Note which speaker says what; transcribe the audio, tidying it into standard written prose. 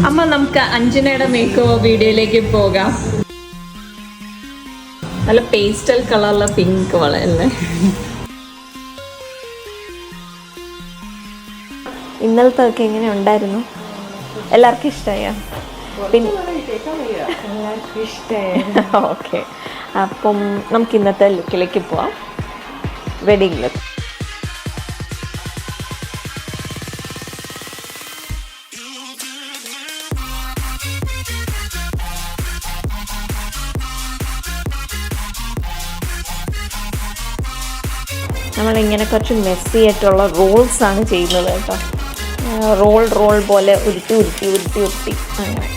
Speaker 1: അമ്മ നമുക്ക് അഞ്ജനയുടെ make over വീഡിയോയിലേക്ക് പോകാം. നല്ല പേസ്റ്റൽ കളറിലെ പിങ്ക് വളയല്ലേ. ഇന്നലത്തെ ഒക്കെ എങ്ങനെ ഉണ്ടായിരുന്നു? എല്ലാവർക്കും ഇഷ്ടമായോ? പിന്നെ എല്ലാവർക്കും ഇഷ്ടമായി. ഓക്കെ, അപ്പം നമുക്ക് ഇന്നത്തെ ലുക്കിലേക്ക് പോവാം. Wedding look. നമ്മളിങ്ങനെ കുറച്ച് മെസ്സി ആയിട്ടുള്ള റോൾസാണ് ചെയ്യുന്നത് കേട്ടോ. റോൾ പോലെ ഉരുട്ടി അങ്ങനെ.